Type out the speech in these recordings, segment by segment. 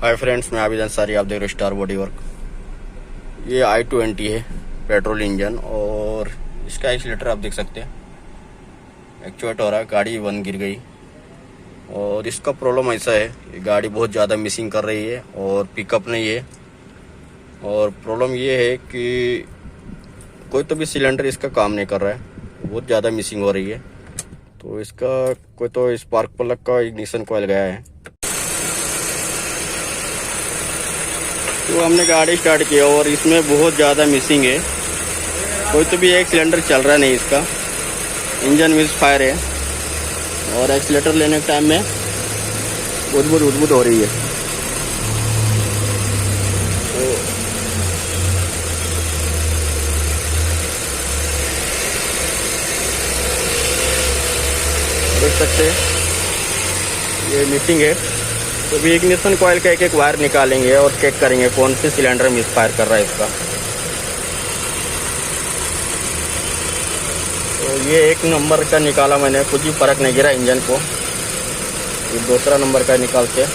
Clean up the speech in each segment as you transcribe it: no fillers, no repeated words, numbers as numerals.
Hi friends, मैं आबिद अंसारी, आप देख रहे हो स्टार बॉडी वर्क। ये i20 है, पेट्रोल इंजन, और इसका एक्सीलेटर आप देख सकते हैं एक्चुएट हो रहा है। गाड़ी वन गिर गई और इसका प्रॉब्लम ऐसा है, ये गाड़ी बहुत ज़्यादा मिसिंग कर रही है और पिकअप नहीं है। और प्रॉब्लम ये है कि कोई तो भी सिलेंडर इसका काम नहीं कर रहा है, बहुत ज़्यादा मिसिंग हो रही है। तो इसका कोई तो स्पार्क प्लग का इग्निशन कॉइल गया है। तो हमने गाड़ी स्टार्ट किया और इसमें बहुत ज़्यादा मिसिंग है, कोई तो भी एक सिलेंडर चल रहा नहीं इसका। इंजन मिस फायर है और एक्सीलेटर लेने के टाइम में उद्बुद हो रही है। तो देख सकते हैं ये मिसिंग है। तो भी इग्निशन कॉइल का एक वायर निकालेंगे और चेक करेंगे कौन से सिलेंडर मिस फायर कर रहा है इसका। तो ये एक नंबर का निकाला मैंने, कुछ भी फर्क नहीं गिरा इंजन को। ये दूसरा नंबर का निकालते,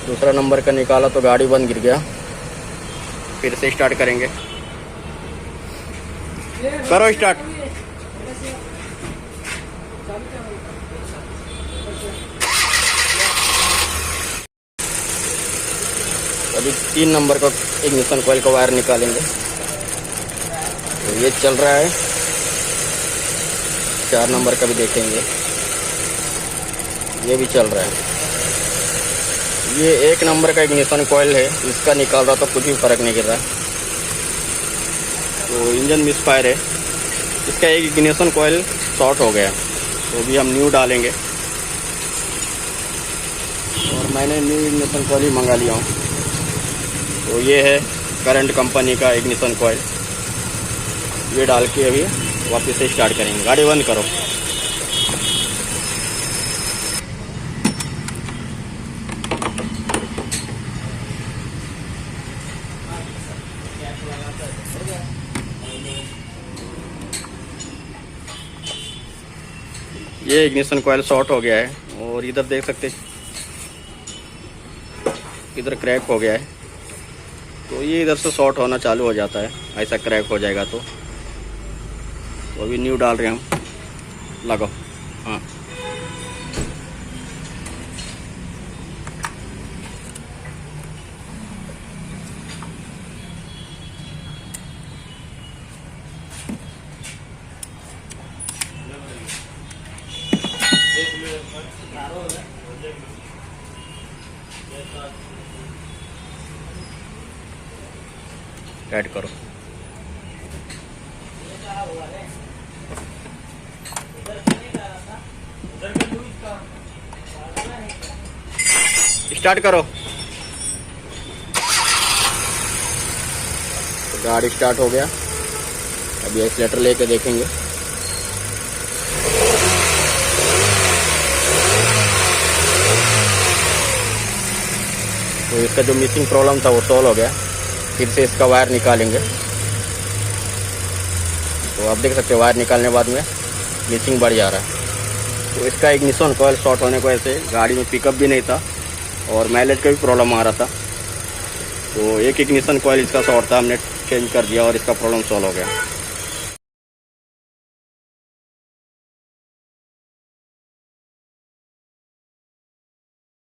दूसरा नंबर का निकाला तो गाड़ी बंद गिर गया। फिर से स्टार्ट करेंगे, करो स्टार्ट। अभी 3 नंबर का इग्निशन कॉइल का वायर निकालेंगे। तो ये चल रहा है। 4 नंबर का भी देखेंगे, ये भी चल रहा है। ये 1 नंबर का इग्निशन कॉइल है, इसका निकाल रहा तो कुछ भी फर्क नहीं गिर रहा। तो इंजन मिस फायर है, इसका एक इग्निशन कॉइल शॉर्ट हो गया। तो भी हम न्यू डालेंगे और मैंने न्यू इग्निशन कॉइल ही मंगा लिया हूँ। तो ये है करंट कंपनी का इग्निशन कॉइल, ये डाल के अभी वापस से स्टार्ट करेंगे। गाड़ी बंद करो। ये इग्निशन कॉइल शॉर्ट हो गया है और इधर देख सकते इधर क्रैक हो गया है। तो ये इधर से शॉर्ट होना चालू हो जाता है, ऐसा क्रैक हो जाएगा। तो अभी न्यू डाल रहे हैं हम, लगाओ। हाँ, ऐड करो। स्टार्ट करो। तो गाड़ी स्टार्ट हो गया। अभी एक्सीलेटर लेके देखेंगे। तो इसका जो मिसिंग प्रॉब्लम था वो सॉल्व हो गया। फिर से इसका वायर निकालेंगे। तो आप देख सकते हैं वायर निकालने के बाद में मिसिंग बढ़ जा रहा है। तो इसका इग्निशन कॉइल शॉर्ट होने की वजह से गाड़ी में पिकअप भी नहीं था और माइलेज का भी प्रॉब्लम आ रहा था। तो एक इग्निशन कॉइल इसका शॉर्ट था, हमने चेंज कर दिया और इसका प्रॉब्लम सॉल्व हो गया।